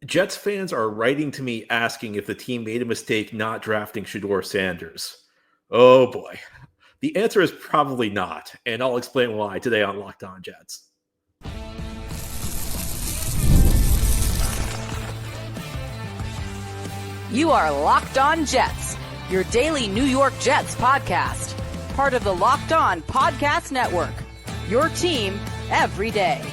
Jets fans are writing to me asking if the team made a mistake not drafting Shedeur Sanders. Oh boy. The answer is probably not, and I'll explain why today on Locked On Jets. You are Locked On Jets, your daily New York Jets podcast. Part of the Locked On Podcast Network, your team every day.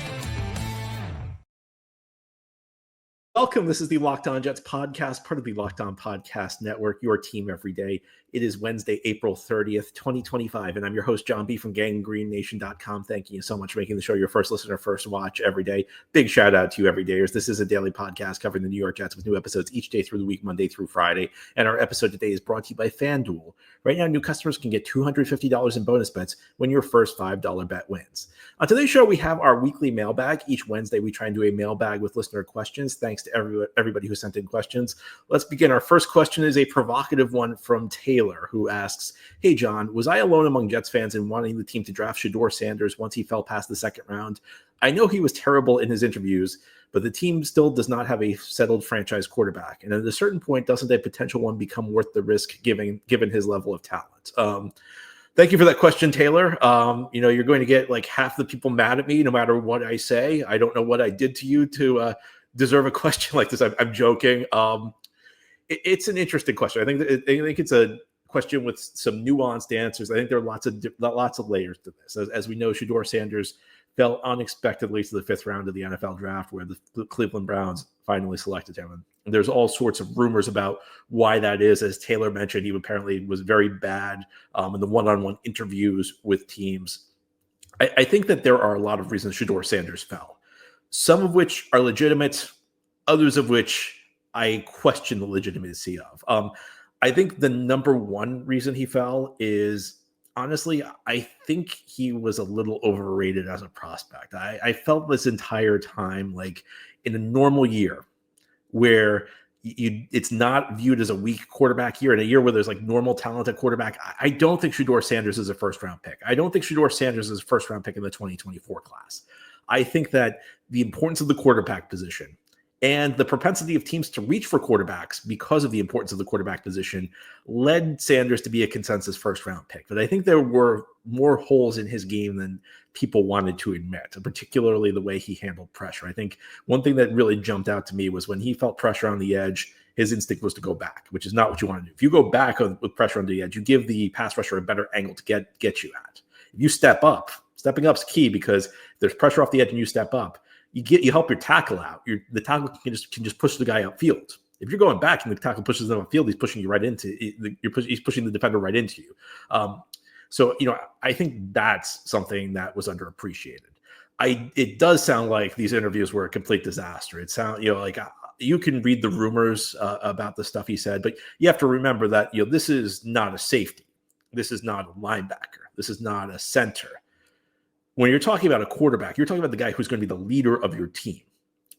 Welcome. This is the Locked On Jets podcast, part of the Locked On Podcast Network, your team every day. It is Wednesday, April 30th, 2025, and I'm your host, John B. from GangGreenNation.com. Thank you so much for making the show your first listener, first watch every day. Big shout out to you everydayers. This is a daily podcast covering the New York Jets with new episodes each day through the week, Monday through Friday. And our episode today is brought to you by FanDuel. Right now, new customers can get $250 in bonus bets when your first $5 bet wins. On today's show, we have our weekly mailbag. Each Wednesday, we try and do a mailbag with listener questions. Thanks to everybody who sent in questions. Let's begin. Our first question is a provocative one from Taylor, who asks, "Hey, John, was I alone among Jets fans in wanting the team to draft Shedeur Sanders once he fell past the second round? I know he was terrible in his interviews, but the team still does not have a settled franchise quarterback. And at a certain point, doesn't a potential one become worth the risk given his level of talent?" Thank you for that question, Taylor. You're going to get like half the people mad at me no matter what I say. I don't know what I did to you to deserve a question like this. I'm joking. It's an interesting question. I think it's a question with some nuanced answers. I think there are lots of layers to this. As we know, Shedeur Sanders fell unexpectedly to the fifth round of the NFL draft, where the Cleveland Browns finally selected him. And there's all sorts of rumors about why that is. As Taylor mentioned, he apparently was very bad in the one-on-one interviews with teams. I think that there are a lot of reasons Shedeur Sanders fell, some of which are legitimate, others of which I question the legitimacy of. I think the number one reason he fell is, honestly, I think he was a little overrated as a prospect. I felt this entire time, like in a normal year where it's not viewed as a weak quarterback year, in a year where there's like normal talent at quarterback, I don't think Shedeur Sanders is a first-round pick. I don't think Shedeur Sanders is a first-round pick in the 2024 class. I think that the importance of the quarterback position and the propensity of teams to reach for quarterbacks because of the importance of the quarterback position led Sanders to be a consensus first-round pick. But I think there were more holes in his game than people wanted to admit, particularly the way he handled pressure. I think one thing that really jumped out to me was when he felt pressure on the edge, his instinct was to go back, which is not what you want to do. If you go back with pressure on the edge, you give the pass rusher a better angle to get you at. If you step up, stepping up is key, because if there's pressure off the edge and you step up, you help your tackle out. The tackle can just push the guy upfield. If you're going back and the tackle pushes them upfield, he's pushing you right into. He's pushing the defender right into you. So I think that's something that was underappreciated. It does sound like these interviews were a complete disaster. It sounds like you can read the rumors about the stuff he said, but you have to remember that this is not a safety, this is not a linebacker, this is not a center. When you're talking about a quarterback, you're talking about the guy who's going to be the leader of your team.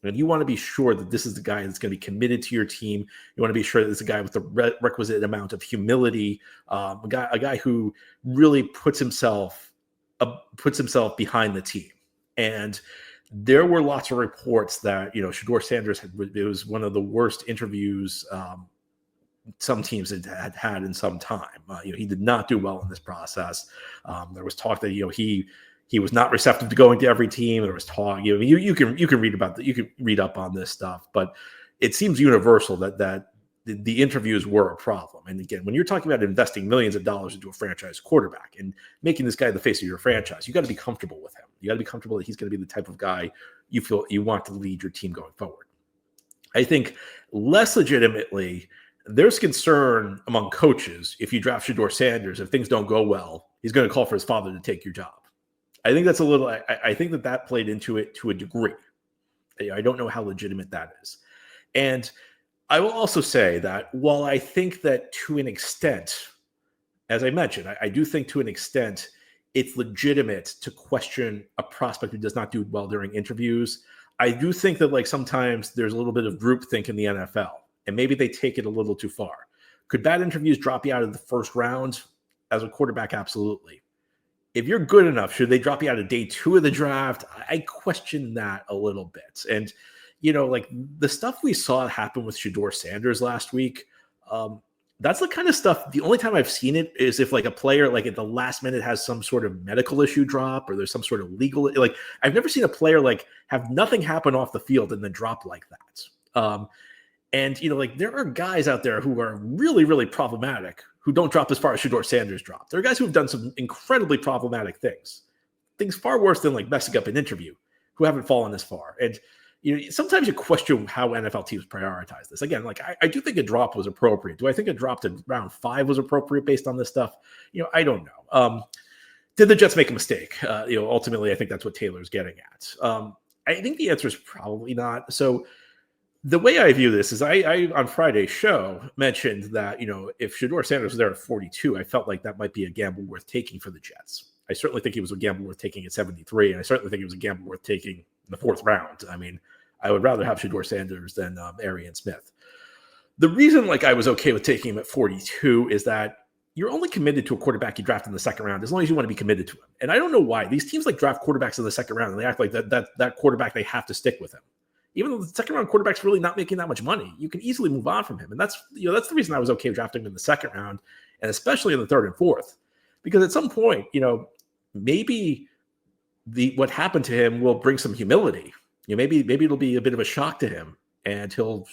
And you want to be sure that this is the guy that's going to be committed to your team. You want to be sure that it's a guy with the requisite amount of humility, a guy who really puts himself behind the team. And there were lots of reports that, Shedeur Sanders it was one of the worst interviews some teams had in some time. He did not do well in this process. There was talk that, he was not receptive to going to every team. There was talk. You can read about that. You can read up on this stuff, but it seems universal that the interviews were a problem. And again, when you're talking about investing millions of dollars into a franchise quarterback and making this guy the face of your franchise, you got to be comfortable with him. You got to be comfortable that he's going to be the type of guy you feel you want to lead your team going forward. I think less legitimately, there's concern among coaches if you draft Shedeur Sanders, if things don't go well, he's going to call for his father to take your job. I think that's a little. I think that played into it to a degree. I don't know how legitimate that is, and I will also say that while I think that to an extent, as I mentioned, I do think to an extent it's legitimate to question a prospect who does not do well during interviews. I do think that sometimes there's a little bit of groupthink in the NFL, and maybe they take it a little too far. Could bad interviews drop you out of the first round as a quarterback? Absolutely. If you're good enough, should they drop you out of day 2 of the draft? I question that a little bit. And, like the stuff we saw happen with Shedeur Sanders last week, that's the kind of stuff, the only time I've seen it is if like a player like at the last minute has some sort of medical issue drop or there's some sort of legal, like I've never seen a player like have nothing happen off the field and then drop like that. And, like there are guys out there who are really, really problematic who don't drop as far as Shedeur Sanders dropped. There are guys who have done some incredibly problematic things far worse than like messing up an interview, who haven't fallen this far. And, sometimes you question how NFL teams prioritize this. Again, like I do think a drop was appropriate. Do I think a drop to round 5 was appropriate based on this stuff? I don't know. Did the Jets make a mistake? Ultimately, I think that's what Taylor's getting at. I think the answer is probably not. So the way I view this is I on Friday's show mentioned that, if Shedeur Sanders was there at 42, I felt like that might be a gamble worth taking for the Jets. I certainly think it was a gamble worth taking at 73, and I certainly think it was a gamble worth taking in the 4th round. I mean, I would rather have Shedeur Sanders than Arian Smith. The reason I was okay with taking him at 42 is that you're only committed to a quarterback you draft in the 2nd round as long as you want to be committed to him. And I don't know why. These teams draft quarterbacks in the 2nd round and they act like that quarterback, they have to stick with him. Even though the 2nd round quarterback's really not making that much money, you can easily move on from him. And that's the reason I was okay drafting him in the 2nd round, and especially in the 3rd and 4th. Because at some point, maybe what happened to him will bring some humility. Maybe it'll be a bit of a shock to him, and he'll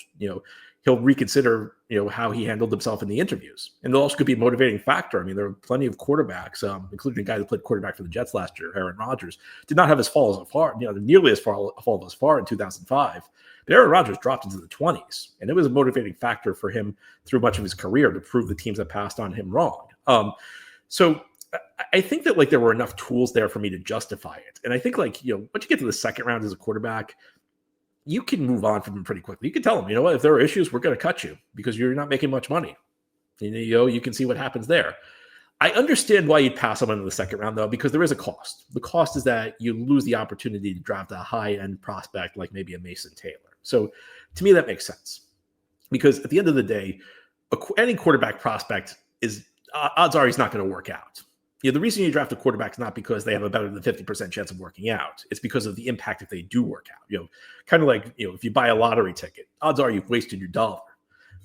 reconsider, how he handled himself in the interviews. And it also could be a motivating factor. I mean, there are plenty of quarterbacks, including a guy that played quarterback for the Jets last year, Aaron Rodgers, did not have his fall as far, nearly as far in 2005. But Aaron Rodgers dropped into the 20s, and it was a motivating factor for him through much of his career to prove the teams that passed on him wrong. So I think that there were enough tools there for me to justify it. And I think once you get to the 2nd round as a quarterback, you can move on from him pretty quickly. You can tell him, if there are issues, we're going to cut you because you're not making much money. You can see what happens there. I understand why you'd pass someone in the 2nd round, though, because there is a cost. The cost is that you lose the opportunity to draft a high-end prospect like maybe a Mason Taylor. So to me, that makes sense. Because at the end of the day, any quarterback prospect is odds are he's not going to work out. The reason you draft a quarterback is not because they have a better than 50% chance of working out. It's because of the impact if they do work out. Kind of like, if you buy a lottery ticket, odds are you've wasted your dollar.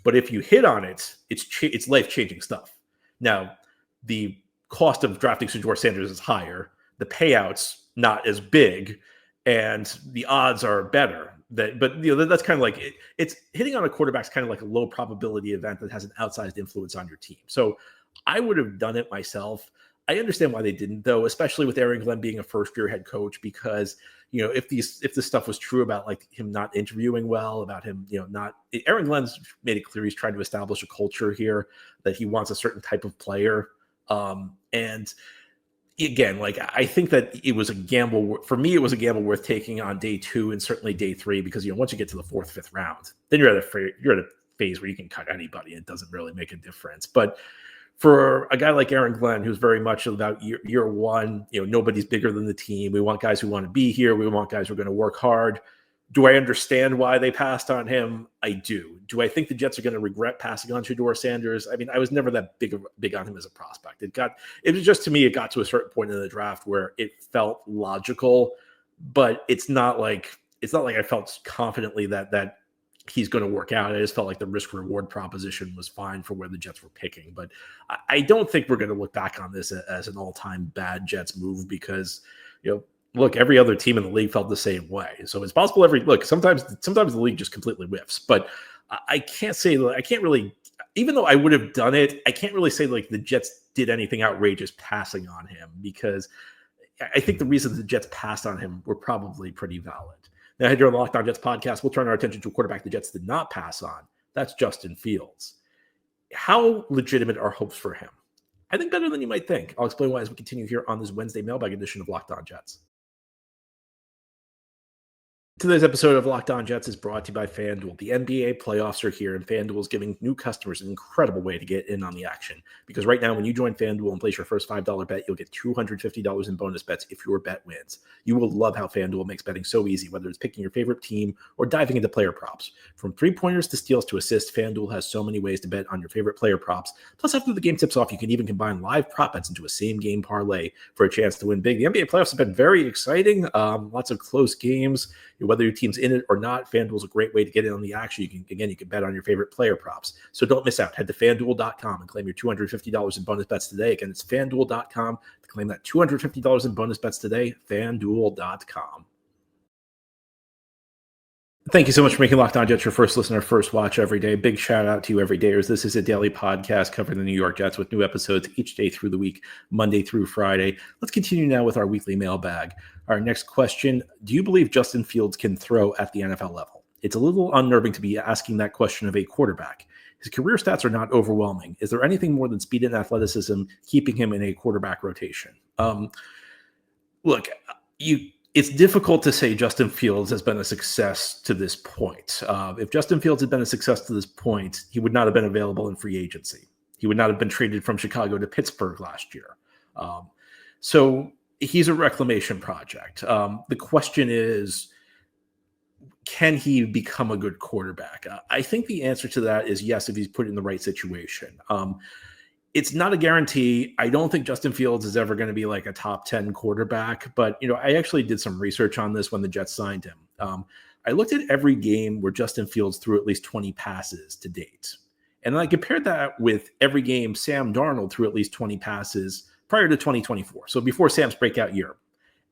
But if you hit on it, it's life-changing stuff. Now, the cost of drafting Shedeur Sanders is higher. The payouts not as big, and the odds are better. But that's kind of like it's hitting on a quarterback's kind of like a low probability event that has an outsized influence on your team. So I would have done it myself. I understand why they didn't, though, especially with Aaron Glenn being a first-year head coach, because if this stuff was true about him not interviewing well, about him Aaron Glenn's made it clear he's trying to establish a culture here that he wants a certain type of player, and again, I think that it was a gamble for me. It was a gamble worth taking on day 2 and certainly day 3 because once you get to the 4th, 5th round, then you're at a phase where you can cut anybody. It doesn't really make a difference, but for a guy like Aaron Glenn, who's very much about year 1, nobody's bigger than the team. We want guys who want to be here. We want guys who are going to work hard. Do I understand why they passed on him? I do. Do I think the Jets are going to regret passing on Shedeur Sanders? I mean, I was never that big on him as a prospect. It was just, to me, it got to a certain point in the draft where it felt logical, but it's not like I felt confidently that he's going to work out. I just felt like the risk reward proposition was fine for where the Jets were picking, but I don't think we're going to look back on this as an all-time bad Jets move because, look, every other team in the league felt the same way. So it's possible sometimes the league just completely whiffs, but I can't really, even though I would have done it, I can't really say the Jets did anything outrageous passing on him because I think the reasons the Jets passed on him were probably pretty valid. Now, here on the Locked On Jets podcast, we'll turn our attention to a quarterback the Jets did not pass on. That's Justin Fields. How legitimate are hopes for him? I think better than you might think. I'll explain why as we continue here on this Wednesday mailbag edition of Locked On Jets. Today's episode of Locked On Jets is brought to you by FanDuel. The NBA playoffs are here, and FanDuel is giving new customers an incredible way to get in on the action. Because right now, when you join FanDuel and place your first $5 bet, you'll get $250 in bonus bets if your bet wins. You will love how FanDuel makes betting so easy, whether it's picking your favorite team or diving into player props. From three-pointers to steals to assists, FanDuel has so many ways to bet on your favorite player props. Plus, after the game tips off, you can even combine live prop bets into a same-game parlay for a chance to win big. The NBA playoffs have been very exciting. Lots of close games. Whether your team's in it or not, FanDuel is a great way to get in on the action. You can bet on your favorite player props. So don't miss out. Head to FanDuel.com and claim your $250 in bonus bets today. Again, it's FanDuel.com to claim that $250 in bonus bets today. FanDuel.com. Thank you so much for making Locked On Jets your first listener, first watch every day. Big shout out to you everydayers. This is a daily podcast covering the New York Jets with new episodes each day through the week, Monday through Friday. Let's continue now with our weekly mailbag. Our next question: do you believe Justin Fields can throw at the NFL level? It's a little unnerving to be asking that question of a quarterback. His career stats are not overwhelming. Is there anything more than speed and athleticism keeping him in a quarterback rotation? It's difficult to say Justin Fields has been a success to this point. If Justin Fields had been a success to this point, he would not have been available in free agency. He would not have been traded from Chicago to Pittsburgh last year. So he's a reclamation project. The question is, can he become a good quarterback? I think the answer to that is yes, if he's put in the right situation. It's not a guarantee. I don't think Justin Fields is ever going to be like a top 10 quarterback, but I actually did some research on this when the Jets signed him. I looked at every game where Justin Fields threw at least 20 passes to date. And I compared that with every game Sam Darnold threw at least 20 passes prior to 2024. So before Sam's breakout year.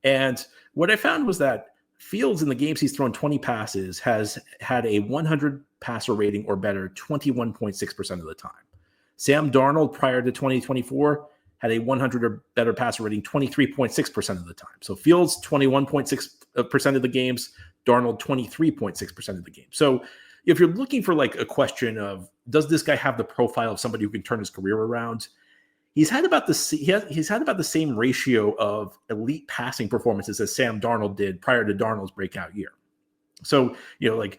And what I found was that Fields in the games he's thrown 20 passes has had a 100 passer rating or better 21.6% of the time. Sam Darnold prior to 2024 had a 100 or better passer rating 23.6% of the time. So Fields 21.6% of the games, Darnold 23.6% of the game. So if you're looking for like a question of does this guy have the profile of somebody who can turn his career around, he's had about the same ratio of elite passing performances as Sam Darnold did prior to Darnold's breakout year. So, what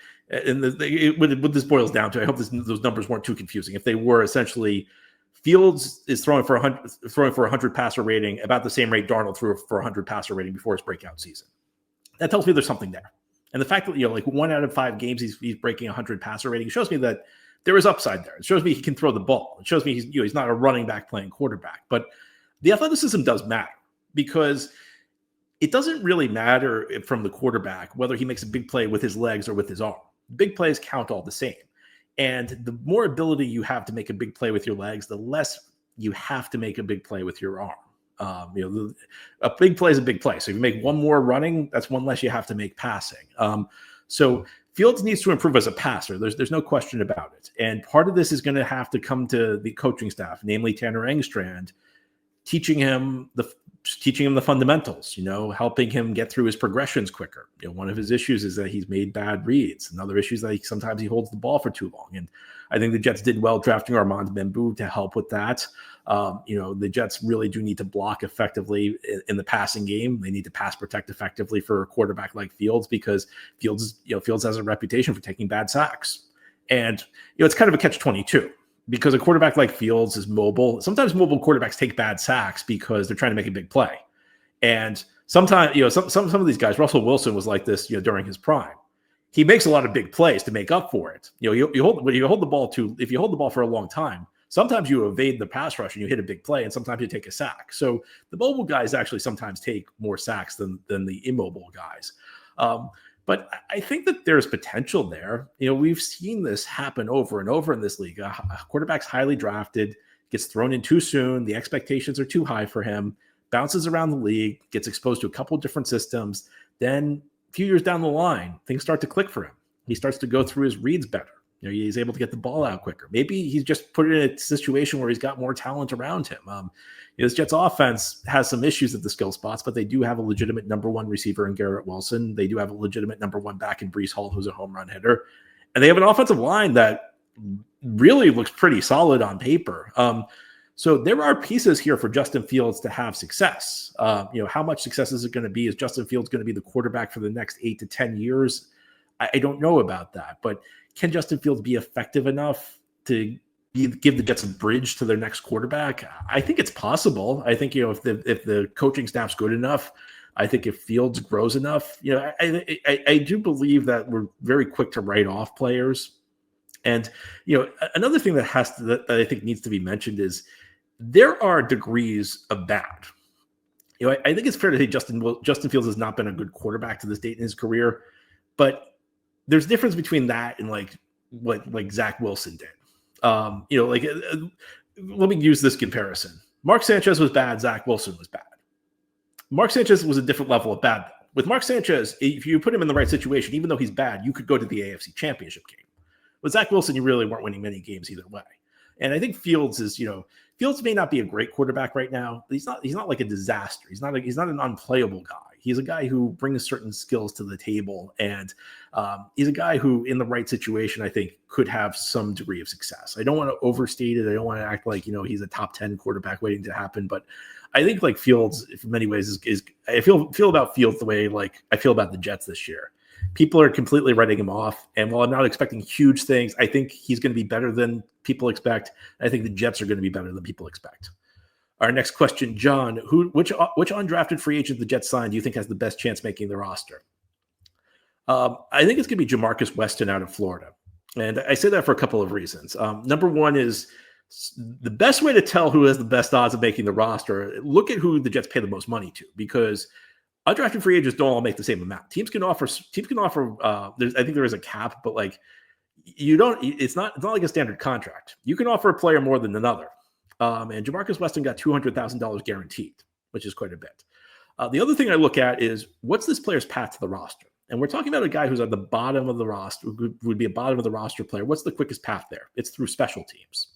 this boils down to, I hope those numbers weren't too confusing. If they were, essentially, Fields is throwing for 100 passer rating, about the same rate Darnold threw for 100 passer rating before his breakout season. That tells me there's something there. And the fact that, 1 out of 5 games he's breaking 100 passer rating shows me that there is upside there. It shows me he can throw the ball. It shows me he's not a running back playing quarterback. But the athleticism does matter because it doesn't really matter from the quarterback whether he makes a big play with his legs or with his arm. Big plays count all the same. And the more ability you have to make a big play with your legs, the less you have to make a big play with your arm. A big play is a big play. So if you make one more running, that's one less you have to make passing. So Fields needs to improve as a passer. There's no question about it. And part of this is going to have to come to the coaching staff, namely Tanner Engstrand, teaching him the fundamentals, helping him get through his progressions quicker. One of his issues is that he's made bad reads. Another issue is that sometimes he holds the ball for too long. And I think the Jets did well drafting Armand Bembou to help with that. The Jets really do need to block effectively in the passing game. They need to pass protect effectively for a quarterback like Fields because Fields has a reputation for taking bad sacks. And, it's kind of a catch-22. Because a quarterback like Fields is mobile. Sometimes mobile quarterbacks take bad sacks because they're trying to make a big play. And sometimes, some of these guys, Russell Wilson was like this, during his prime. He makes a lot of big plays to make up for it. If you hold the ball for a long time, sometimes you evade the pass rush and you hit a big play, and sometimes you take a sack. So the mobile guys actually sometimes take more sacks than the immobile guys. But I think that there's potential there. We've seen this happen over and over in this league. A quarterback's highly drafted, gets thrown in too soon. The expectations are too high for him, bounces around the league, gets exposed to a couple of different systems. Then a few years down the line, things start to click for him. He starts to go through his reads better. He's able to get the ball out quicker. Maybe he's just put in a situation where he's got more talent around him. This Jets offense has some issues at the skill spots, but they do have a legitimate number one receiver in Garrett Wilson. They do have a legitimate number one back in Breece Hall, who's a home run hitter. And they have an offensive line that really looks pretty solid on paper. So there are pieces here for Justin Fields to have success. How much success is it going to be? Is Justin Fields going to be the quarterback for the next 8 to 10 years? I don't know about that, but can Justin Fields be effective enough to give the Jets a bridge to their next quarterback? I think it's possible. I think, if the coaching staff's good enough, I think if Fields grows enough, I do believe that we're very quick to write off players. And, another thing that I think needs to be mentioned is there are degrees of bad. I think it's fair to say Justin Fields has not been a good quarterback to this date in his career. But there's difference between that and like what like Zach Wilson did. Let me use this comparison. Mark Sanchez was bad. Zach Wilson was bad. Mark Sanchez was a different level of bad. With Mark Sanchez, if you put him in the right situation, even though he's bad, you could go to the AFC Championship game. With Zach Wilson, you really weren't winning many games either way. And I think Fields may not be a great quarterback right now, but he's not like a disaster. He's not an unplayable guy. He's a guy who brings certain skills to the table, and he's a guy who, in the right situation, I think could have some degree of success. I don't want to overstate it. I don't want to act like he's a top 10 quarterback waiting to happen, but I think like Fields, in many ways, is I feel about Fields the way like I feel about the Jets this year. People are completely writing him off, and while I'm not expecting huge things, I think he's going to be better than people expect. I think the Jets are going to be better than people expect. Our next question, John, which undrafted free agent the Jets signed do you think has the best chance making the roster? I think it's going to be Ja'Markis Weston out of Florida. And I say that for a couple of reasons. Number one is the best way to tell who has the best odds of making the roster, look at who the Jets pay the most money to, because undrafted free agents don't all make the same amount. Teams can offer. I think there is a cap, but like you don't. It's not like a standard contract. You can offer a player more than another. And Ja'Markis Weston got $200,000 guaranteed, which is quite a bit. The other thing I look at is what's this player's path to the roster, and we're talking about a guy who's at the bottom of the roster, who would be a bottom of the roster player. What's the quickest path there? It's through special teams.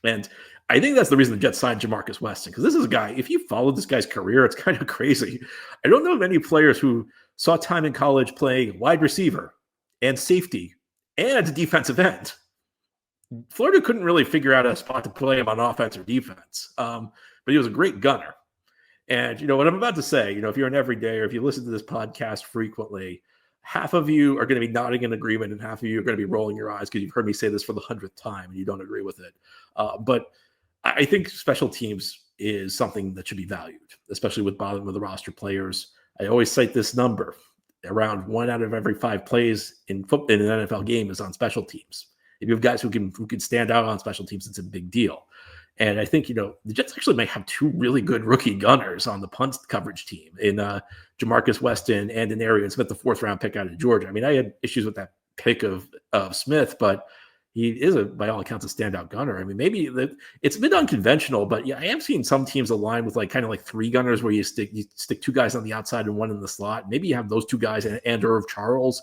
And I think that's the reason the Jets signed Ja'Markis Weston, because this is a guy, if you follow this guy's career, it's kind of crazy. I don't know of any players who saw time in college playing wide receiver and safety and defensive end. Florida couldn't really figure out a spot to play him on offense or defense, but he was a great gunner. And, what I'm about to say, if you're an everyday or if you listen to this podcast frequently, half of you are going to be nodding in agreement and half of you are going to be rolling your eyes because you've heard me say this for the 100th time and you don't agree with it. But I think special teams is something that should be valued, especially with bottom of the roster players. I always cite this number. Around 1 out of every 5 plays in an NFL game is on special teams. If you have guys who can stand out on special teams, it's a big deal. And I think, the Jets actually might have 2 really good rookie gunners on the punt coverage team in Ja'Markis Weston and in Arian Smith, the 4th-round pick out of Georgia. I mean, I had issues with that pick of Smith, but he is, by all accounts, a standout gunner. I mean, maybe it's a bit unconventional, but yeah, I am seeing some teams align with like kind of like 3 gunners where you stick 2 guys on the outside and 1 in the slot. Maybe you have those 2 guys and Irv Charles.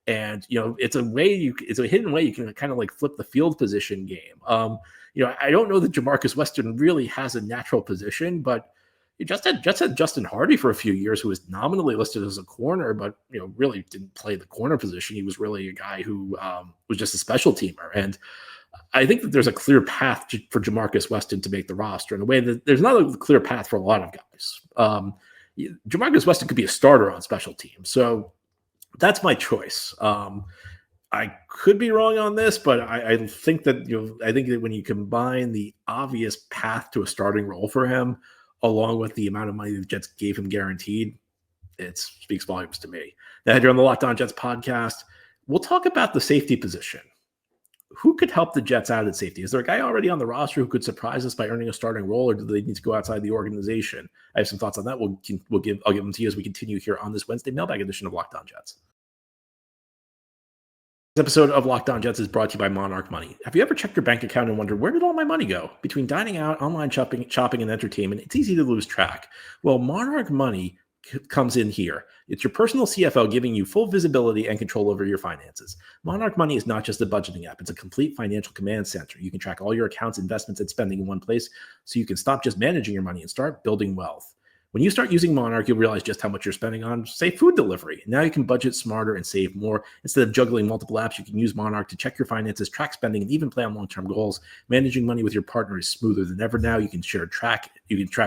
And, it's a hidden way you can kind of like flip the field position game. I don't know that Ja'Markis Weston really has a natural position, but you just had Justin Hardy for a few years, who was nominally listed as a corner, but, really didn't play the corner position. He was really a guy who was just a special teamer. And I think that there's a clear path for Ja'Markis Weston to make the roster in a way that there's not a clear path for a lot of guys. Ja'Markis Weston could be a starter on special teams. So that's my choice. I could be wrong on this, but I think that when you combine the obvious path to a starting role for him, along with the amount of money the Jets gave him guaranteed, it speaks volumes to me. Now, here on the Locked On Jets podcast, we'll talk about the safety position. Who could help the Jets out at safety? Is there a guy already on the roster who could surprise us by earning a starting role, or do they need to go outside the organization? I have some thoughts on that. I'll give them to you as we continue here on this Wednesday mailbag edition of Locked On Jets. This episode of Locked On Jets is brought to you by Monarch Money. Have you ever checked your bank account and wondered, where did all my money go? Between dining out, online shopping, and entertainment, it's easy to lose track. Well, Monarch Money comes in here. It's your personal CFO giving you full visibility and control over your finances. Monarch Money is not just a budgeting app. It's a complete financial command center. You can track all your accounts, investments, and spending in one place, so you can stop just managing your money and start building wealth. When you start using Monarch, you'll realize just how much you're spending on, say, food delivery. Now you can budget smarter and save more. Instead of juggling multiple apps, you can use Monarch to check your finances, track spending, and even plan long-term goals. Managing money with your partner is smoother than ever now. You can track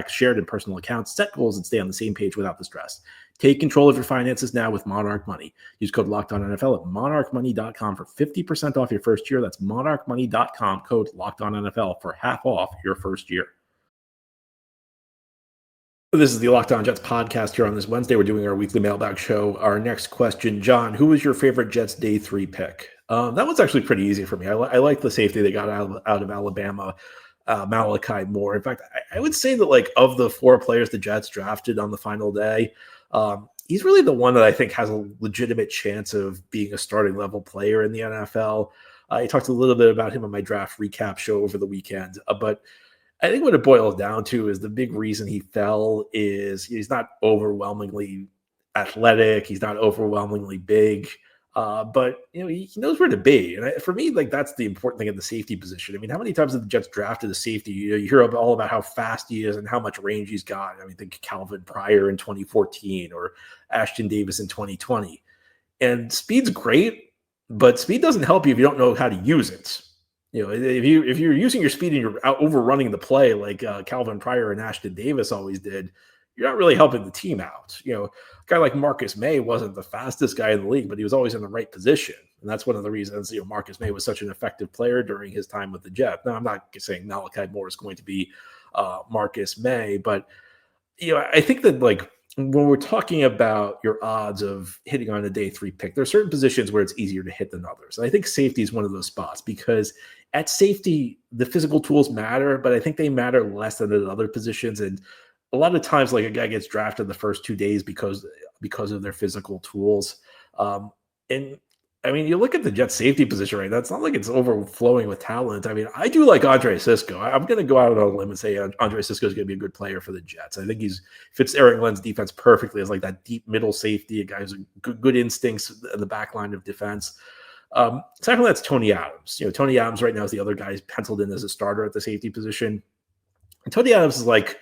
shared and personal accounts, set goals, and stay on the same page without the stress. Take control of your finances now with Monarch Money. Use code LOCKEDONNFL at monarchmoney.com for 50% off your first year. That's monarchmoney.com, code LOCKEDONNFL for half off your first year. This is the Locked On Jets podcast here on this Wednesday. We're doing our weekly mailbag show. Our next question, John, who was your favorite Jets day 3 pick? That one's actually pretty easy for me. I like the safety they got out of Alabama, Malachi Moore. In fact, I would say that like of the 4 players the Jets drafted on the final day, he's really the one that I think has a legitimate chance of being a starting level player in the NFL. I talked a little bit about him on my draft recap show over the weekend, but I think what it boils down to is the big reason he fell is he's not overwhelmingly athletic. He's not overwhelmingly big, but he knows where to be. And for me, like that's the important thing at the safety position. I mean, how many times have the Jets drafted a safety? You hear all about how fast he is and how much range he's got. I mean, think Calvin Pryor in 2014 or Ashton Davis in 2020. And speed's great, but speed doesn't help you if you don't know how to use it. If you're using your speed and you're out overrunning the play like Calvin Pryor and Ashton Davis always did, you're not really helping the team out. A guy like Marcus May wasn't the fastest guy in the league, but he was always in the right position, and that's one of the reasons Marcus May was such an effective player during his time with the Jets. Now, I'm not saying Malachi Moore is going to be Marcus May, but I think that like when we're talking about your odds of hitting on a day 3 pick, there are certain positions where it's easier to hit than others. And I think safety is one of those spots because at safety, the physical tools matter, but I think they matter less than at other positions. And a lot of times, like a guy gets drafted the first 2 days because of their physical tools. And I mean, you look at the Jets safety position right now, it's not like it's overflowing with talent. I mean, I do like Andre Sisco. I'm going to go out on a limb and say Andre Sisco is going to be a good player for the Jets. I think he fits Eric Glenn's defense perfectly as like that deep middle safety, a guy who's good instincts in the back line of defense. Secondly, that's Tony Adams. Tony Adams right now is the other guy who's penciled in as a starter at the safety position. And Tony Adams is like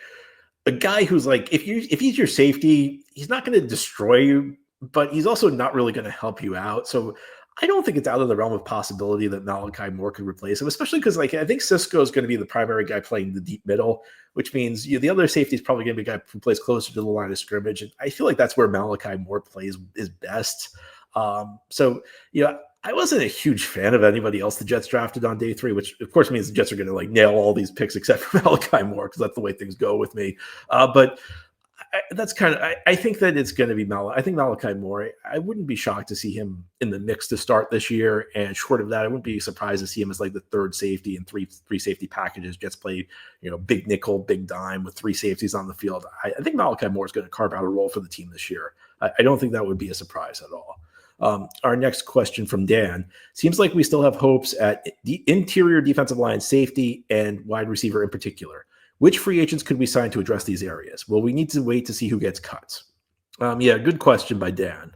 a guy who's like, if he's your safety, he's not going to destroy you, but he's also not really going to help you out. So I don't think it's out of the realm of possibility that Malachi Moore could replace him, especially because like I think Sisco is going to be the primary guy playing the deep middle, which means the other safety is probably going to be a guy who plays closer to the line of scrimmage. And I feel like that's where Malachi Moore plays is best. I wasn't a huge fan of anybody else the Jets drafted on day 3, which of course means the Jets are going to like nail all these picks except for Malachi Moore because that's the way things go with me. But that's kind of, I think that it's going to be I think Malachi Moore, I wouldn't be shocked to see him in the mix to start this year. And short of that, I wouldn't be surprised to see him as like the third safety in three safety packages. Jets play, big nickel, big dime with 3 safeties on the field. I think Malachi Moore is going to carve out a role for the team this year. I don't think that would be a surprise at all. Our next question from Dan. Seems like we still have hopes at the interior defensive line, safety, and wide receiver in particular. Which free agents could we sign to address these areas? Well, we need to wait to see who gets cut. Good question by Dan.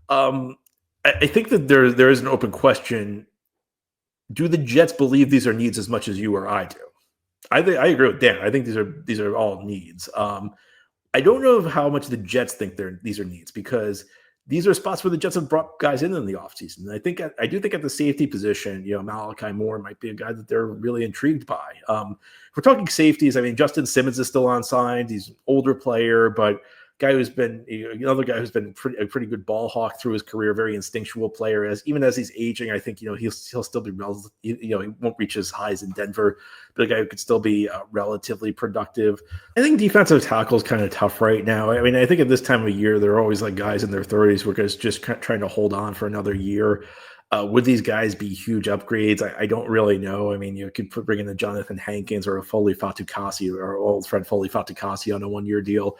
I think that there is an open question. Do the Jets believe these are needs as much as you or I do? I agree with Dan. I think these are all needs. I don't know how much the Jets think these are needs because these are spots where the Jets have brought guys in the offseason. I do think at the safety position, Malachi Moore might be a guy that they're really intrigued by. If we're talking safeties, I mean, Justin Simmons is still unsigned. He's an older player, but another guy who's been a pretty good ball hawk through his career, very instinctual player. Even as he's aging, I think he'll still be relative. He won't reach his highs in Denver, but a guy who could still be relatively productive. I think defensive tackle is kind of tough right now. I mean, I think at this time of year, there are always like guys in their 30s who are just trying to hold on for another year. Would these guys be huge upgrades? I don't really know. I mean, you could bring in a Jonathan Hankins or a Foley Fatukasi or old friend Foley Fatukasi on a 1-year deal.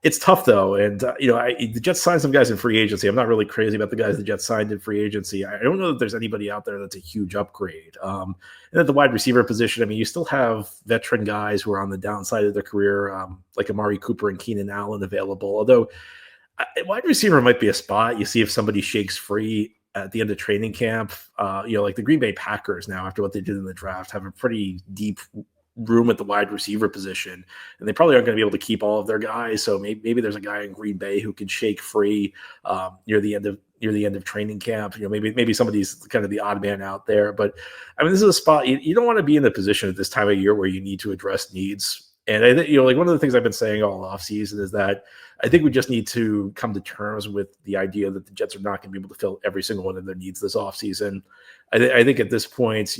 It's tough though. And, the Jets signed some guys in free agency. I'm not really crazy about the guys the Jets signed in free agency. I don't know that there's anybody out there that's a huge upgrade. And at the wide receiver position, I mean, you still have veteran guys who are on the downside of their career, like Amari Cooper and Keenan Allen available. Although wide receiver might be a spot. You see if somebody shakes free at the end of training camp, like the Green Bay Packers now, after what they did in the draft, have a pretty deep room at the wide receiver position, and they probably aren't going to be able to keep all of their guys. So maybe there's a guy in Green Bay who can shake free near the end of training camp. Maybe somebody's kind of the odd man out there. But I mean, this is a spot you don't want to be in the position at this time of year where you need to address needs. And I think, like one of the things I've been saying all offseason is that I think we just need to come to terms with the idea that the Jets are not going to be able to fill every single one of their needs this offseason. I think at this point,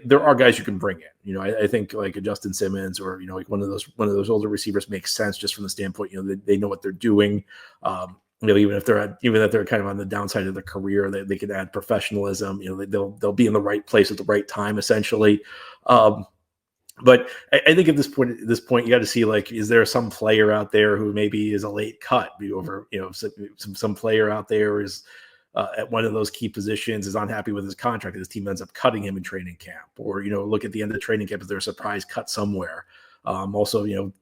there are guys you can bring in. I think like a Justin Simmons or like one of those older receivers makes sense just from the standpoint they know what they're doing. Even if they're kind of on the downside of their career, they can add professionalism. They'll be in the right place at the right time, essentially. But I think at this point, you got to see, like, is there some player out there who maybe is a late cut over, some player out there is at one of those key positions, is unhappy with his contract, and his team ends up cutting him in training camp, or, look at the end of the training camp, is there a surprise cut somewhere? Also,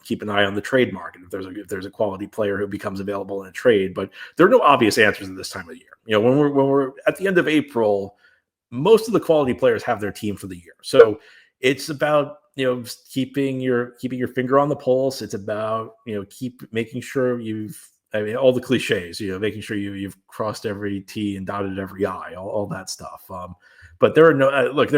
keep an eye on the trade market if there's a quality player who becomes available in a trade. But there are no obvious answers at this time of year. When we're at the end of April, most of the quality players have their team for the year. So it's about, keeping your finger on the pulse. It's about, keep making sure all the cliches, making sure you've crossed every T and dotted every I, all that stuff. But there are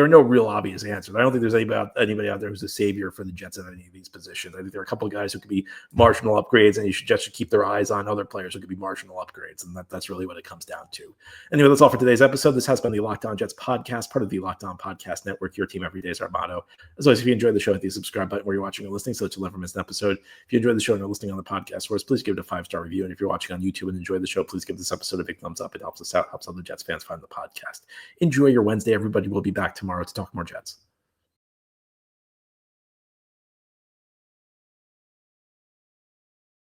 no real obvious answers. I don't think there's anybody out there who's a savior for the Jets at any of these positions. I think there are a couple of guys who could be marginal upgrades, and you should keep their eyes on other players who could be marginal upgrades. And that's really what it comes down to. Anyway, that's all for today's episode. This has been the Locked On Jets podcast, part of the Locked On Podcast Network. Your team every day is our motto. As always, if you enjoyed the show, hit the subscribe button where you're watching or listening so that you'll never miss an episode. If you enjoyed the show and are listening on the podcast source, please give it a 5-star review. And if you're watching on YouTube and enjoy the show, please give this episode a big thumbs up. It helps us out, helps other Jets fans find the podcast. Enjoy your Wednesday, everybody. We'll be back tomorrow to talk more Jets.